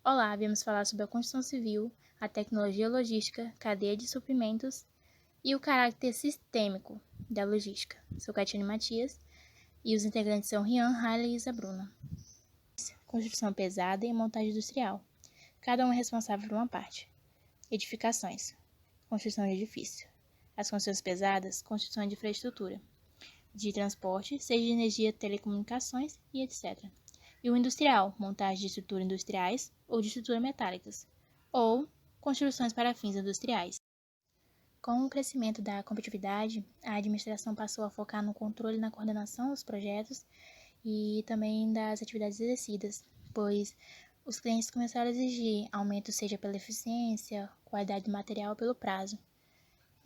Olá, viemos falar sobre a construção civil, a tecnologia logística, cadeia de suprimentos e o caráter sistêmico da logística. Sou Catiane Matias e os integrantes são Rian, Haile e Isa Bruna. Construção pesada e montagem industrial. Cada um é responsável por uma parte. Edificações. Construção de edifício. As construções pesadas, construção de infraestrutura, de transporte, seja de energia, telecomunicações e etc. E o industrial, montagem de estruturas industriais ou de estruturas metálicas, ou construções para fins industriais. Com o crescimento da competitividade, a administração passou a focar no controle e na coordenação dos projetos e também das atividades exercidas, pois os clientes começaram a exigir aumento seja pela eficiência, qualidade do material ou pelo prazo.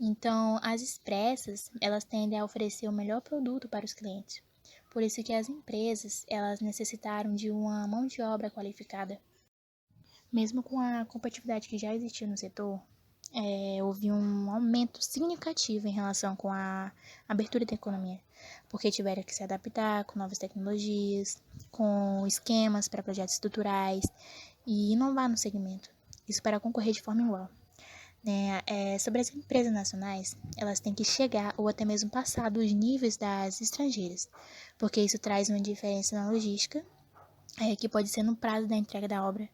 Então, as expressas, elas tendem a oferecer o melhor produto para os clientes. Por isso que as empresas, elas necessitaram de uma mão de obra qualificada. Mesmo com a competitividade que já existia no setor, houve um aumento significativo em relação com a abertura da economia, porque tiveram que se adaptar com novas tecnologias, com esquemas para projetos estruturais e inovar no segmento, isso para concorrer de forma igual. Sobre as empresas nacionais, elas têm que chegar ou até mesmo passar dos níveis das estrangeiras, porque isso traz uma diferença na logística, que pode ser no prazo da entrega da obra.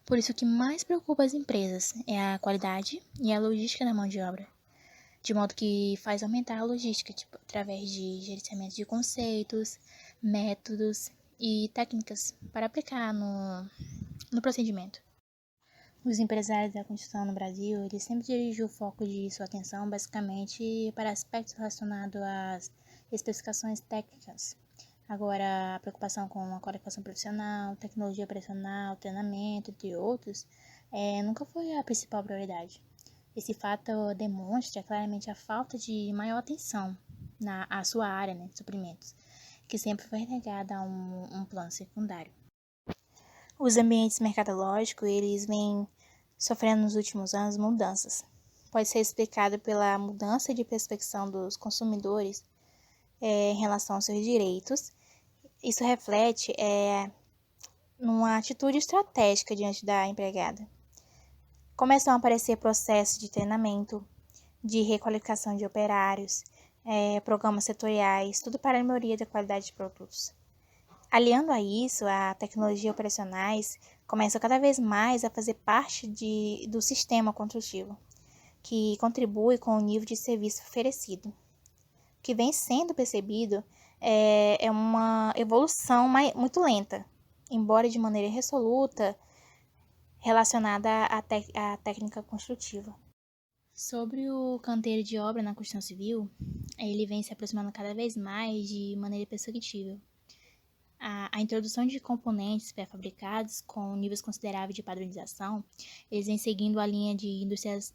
Por isso, o que mais preocupa as empresas é a qualidade e a logística da mão de obra, de modo que faz aumentar a logística, através de gerenciamento de conceitos, métodos e técnicas para aplicar no procedimento. Os empresários da construção no Brasil, eles sempre dirigem o foco de sua atenção basicamente para aspectos relacionados às especificações técnicas. Agora, a preocupação com a qualificação profissional, tecnologia operacional, treinamento, entre outros, nunca foi a principal prioridade. Esse fato demonstra claramente a falta de maior atenção à sua área, de suprimentos, que sempre foi relegada a um plano secundário. Os ambientes mercadológicos, eles vêm sofrendo nos últimos anos mudanças. Pode ser explicado pela mudança de percepção dos consumidores em relação aos seus direitos. Isso reflete numa atitude estratégica diante da empregada. Começam a aparecer processos de treinamento, de requalificação de operários, programas setoriais, tudo para a melhoria da qualidade de produtos. Aliando a isso, a tecnologia operacionais começa cada vez mais a fazer parte do sistema construtivo, que contribui com o nível de serviço oferecido. O que vem sendo percebido é uma evolução muito lenta, embora de maneira irresoluta, relacionada à técnica construtiva. Sobre o canteiro de obra na construção civil, ele vem se aproximando cada vez mais de maneira perceptível. A introdução de componentes pré-fabricados com níveis consideráveis de padronização, eles vêm seguindo a linha de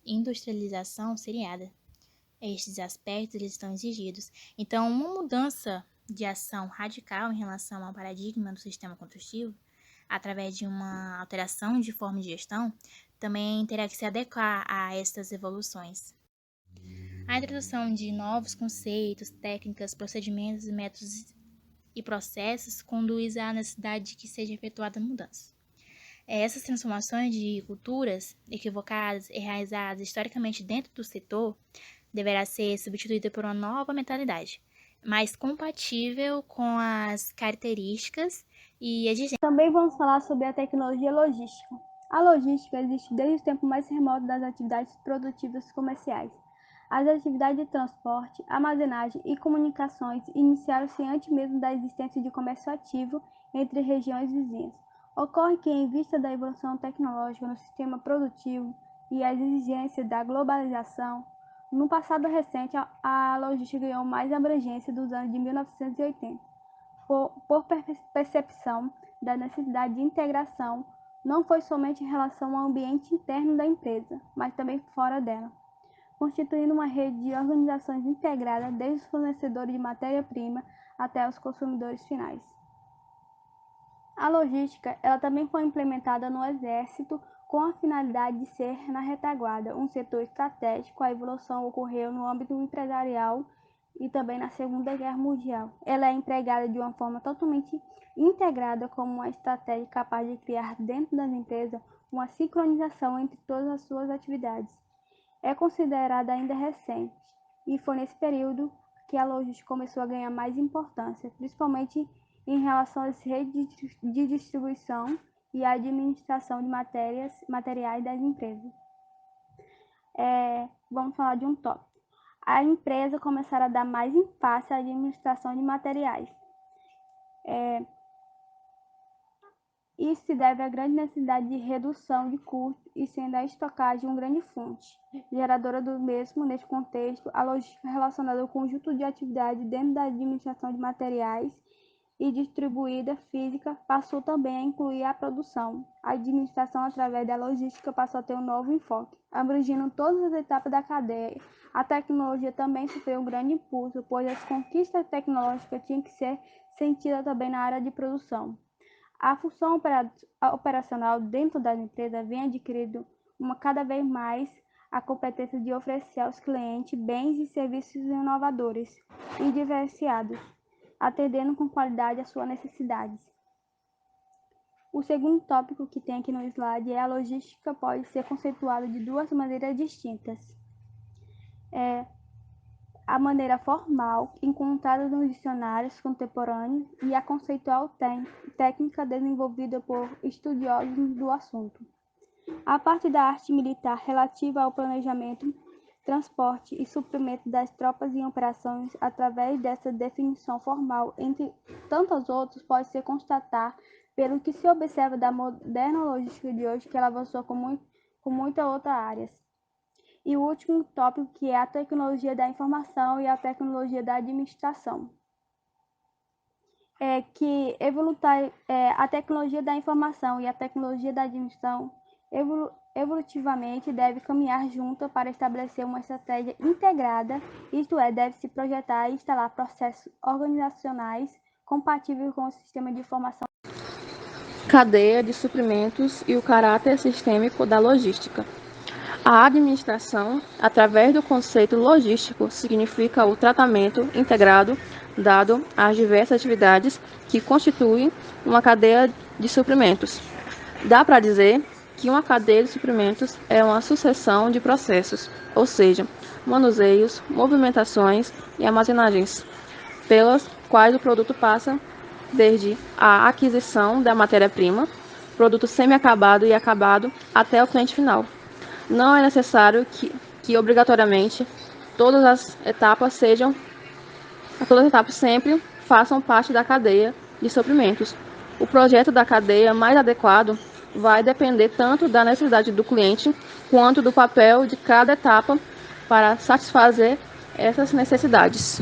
industrialização seriada. Estes aspectos eles estão exigidos. Então, uma mudança de ação radical em relação ao paradigma do sistema construtivo, através de uma alteração de forma de gestão, também terá que se adequar a estas evoluções. A introdução de novos conceitos, técnicas, procedimentos e métodos e processos conduz à necessidade de que seja efetuada mudança. Essas transformações de culturas equivocadas e enraizadas historicamente dentro do setor deverá ser substituída por uma nova mentalidade, mais compatível com as características e exigências. Também vamos falar sobre a tecnologia logística. A logística existe desde o tempo mais remoto das atividades produtivas comerciais. As atividades de transporte, armazenagem e comunicações iniciaram-se antes mesmo da existência de comércio ativo entre regiões vizinhas. Ocorre que, em vista da evolução tecnológica no sistema produtivo e as exigências da globalização, no passado recente a logística ganhou mais abrangência dos anos de 1980, por percepção da necessidade de integração, não foi somente em relação ao ambiente interno da empresa, mas também fora dela, constituindo uma rede de organizações integrada desde os fornecedores de matéria-prima até os consumidores finais. A logística ela também foi implementada no Exército com a finalidade de ser, na retaguarda, um setor estratégico. A evolução ocorreu no âmbito empresarial e também na Segunda Guerra Mundial. Ela é empregada de uma forma totalmente integrada como uma estratégia capaz de criar dentro das empresas uma sincronização entre todas as suas atividades. É considerada ainda recente e foi nesse período que a logística começou a ganhar mais importância, principalmente em relação às redes de distribuição e à administração de materiais das empresas. Vamos falar de um tópico. A empresa começará a dar mais ênfase à administração de materiais. Isso se deve à grande necessidade de redução de custos e sendo a estocagem uma grande fonte geradora do mesmo. Neste contexto, a logística relacionada ao conjunto de atividades dentro da administração de materiais e distribuída física passou também a incluir a produção. A administração através da logística passou a ter um novo enfoque, abrangindo todas as etapas da cadeia. A tecnologia também sofreu um grande impulso, pois as conquistas tecnológicas tinham que ser sentidas também na área de produção. A função operacional dentro das empresas vem adquirindo cada vez mais a competência de oferecer aos clientes bens e serviços inovadores e diferenciados, atendendo com qualidade às suas necessidades. O segundo tópico que tem aqui no slide é a logística pode ser conceituada de duas maneiras distintas. A maneira formal, encontrada nos dicionários contemporâneos, e a conceitual técnica desenvolvida por estudiosos do assunto. A parte da arte militar relativa ao planejamento, transporte e suprimento das tropas em operações, através dessa definição formal, entre tantas outras, pode se constatar, pelo que se observa da moderna logística de hoje, que ela avançou com muitas outras áreas. E o último tópico, que é a tecnologia da informação e a tecnologia da administração. A tecnologia da informação e a tecnologia da administração evolutivamente deve caminhar juntas para estabelecer uma estratégia integrada, isto é, deve-se projetar e instalar processos organizacionais compatíveis com o sistema de informação. Cadeia de suprimentos e o caráter sistêmico da logística. A administração, através do conceito logístico, significa o tratamento integrado dado às diversas atividades que constituem uma cadeia de suprimentos. Dá para dizer que uma cadeia de suprimentos é uma sucessão de processos, ou seja, manuseios, movimentações e armazenagens, pelas quais o produto passa desde a aquisição da matéria-prima, produto semi-acabado e acabado, até o cliente final. Não é necessário que obrigatoriamente todas as etapas sempre façam parte da cadeia de suprimentos. O projeto da cadeia mais adequado vai depender tanto da necessidade do cliente quanto do papel de cada etapa para satisfazer essas necessidades.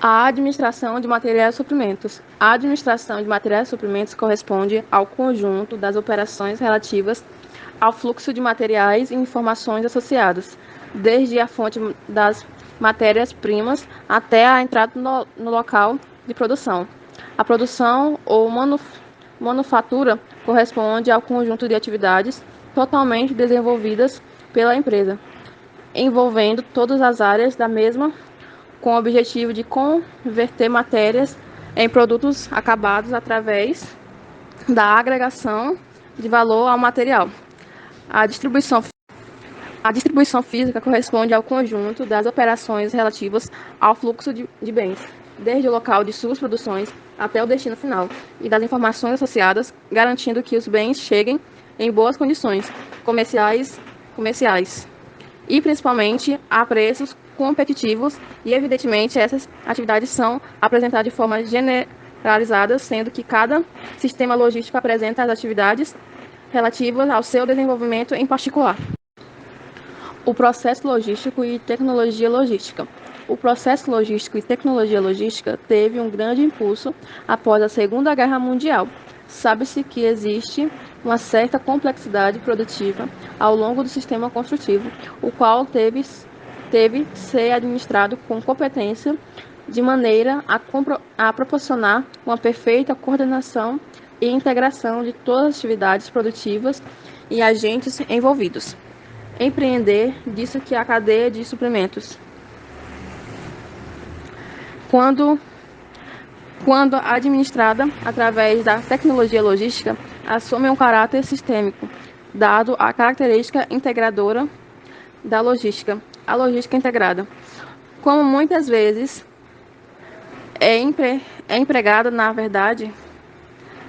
A administração de materiais e suprimentos. A administração de materiais e suprimentos corresponde ao conjunto das operações relativas ao fluxo de materiais e informações associados, desde a fonte das matérias-primas até a entrada no local de produção. A produção ou manufatura corresponde ao conjunto de atividades totalmente desenvolvidas pela empresa, envolvendo todas as áreas da mesma, com o objetivo de converter matérias em produtos acabados através da agregação de valor ao material. A distribuição física corresponde ao conjunto das operações relativas ao fluxo de bens, desde o local de suas produções até o destino final, e das informações associadas, garantindo que os bens cheguem em boas condições comerciais e principalmente a preços competitivos, e evidentemente essas atividades são apresentadas de forma generalizada, sendo que cada sistema logístico apresenta as atividades relativas ao seu desenvolvimento em particular. O processo logístico e tecnologia logística. O processo logístico e tecnologia logística teve um grande impulso após a Segunda Guerra Mundial. Sabe-se que existe uma certa complexidade produtiva ao longo do sistema construtivo, o qual teve ser administrado com competência de maneira a proporcionar uma perfeita coordenação e integração de todas as atividades produtivas e agentes envolvidos. Empreender disso que a cadeia de suprimentos. Quando quando administrada através da tecnologia logística, assume um caráter sistêmico, dado a característica integradora da logística, a logística integrada. Como muitas vezes é empregada, na verdade,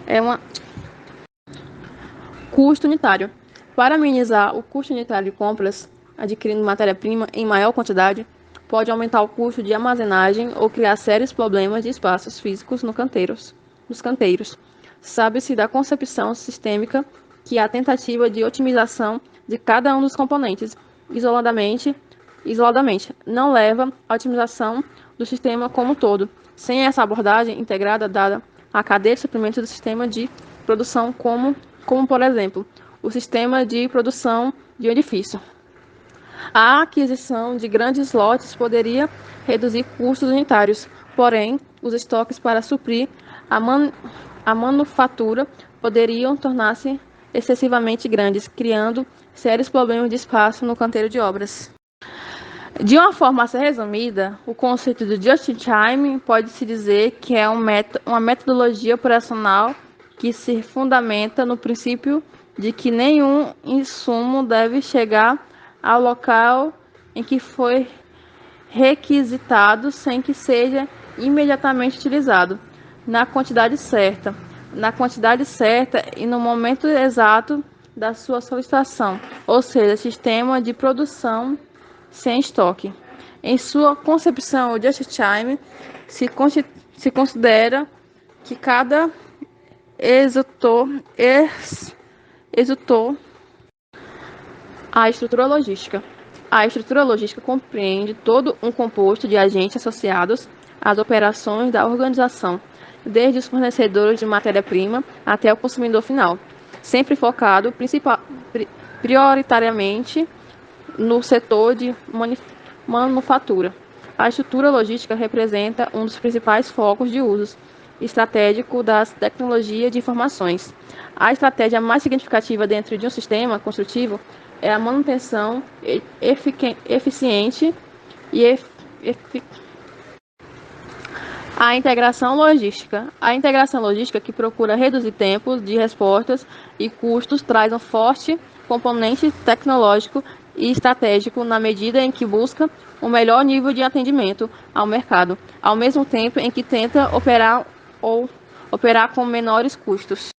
é um custo unitário. Para minimizar o custo unitário de compras, adquirindo matéria-prima em maior quantidade, pode aumentar o custo de armazenagem ou criar sérios problemas de espaços físicos nos canteiros. Sabe-se da concepção sistêmica que é a tentativa de otimização de cada um dos componentes isoladamente não leva à otimização do sistema como um todo. Sem essa abordagem integrada dada à cadeia de suprimentos do sistema de produção, como por exemplo, o sistema de produção de um edifício. A aquisição de grandes lotes poderia reduzir custos unitários, porém, os estoques para suprir a manufatura poderiam tornar-se excessivamente grandes, criando sérios problemas de espaço no canteiro de obras. De uma forma a ser resumida, o conceito do just-in-time pode-se dizer que é uma metodologia operacional que se fundamenta no princípio de que nenhum insumo deve chegar ao local em que foi requisitado sem que seja imediatamente utilizado, na quantidade certa e no momento exato da sua solicitação, ou seja, sistema de produção sem estoque. Em sua concepção, o just-in-time se considera que cada executor a estrutura logística. A estrutura logística compreende todo um composto de agentes associados às operações da organização, desde os fornecedores de matéria-prima até o consumidor final, sempre focado prioritariamente no setor de manufatura. A estrutura logística representa um dos principais focos de uso estratégico das tecnologias de informações. A estratégia mais significativa dentro de um sistema construtivo é a manutenção eficiente e a integração logística. A integração logística, que procura reduzir tempos de respostas e custos, traz um forte componente tecnológico e estratégico na medida em que busca um melhor nível de atendimento ao mercado, ao mesmo tempo em que tenta operar com menores custos.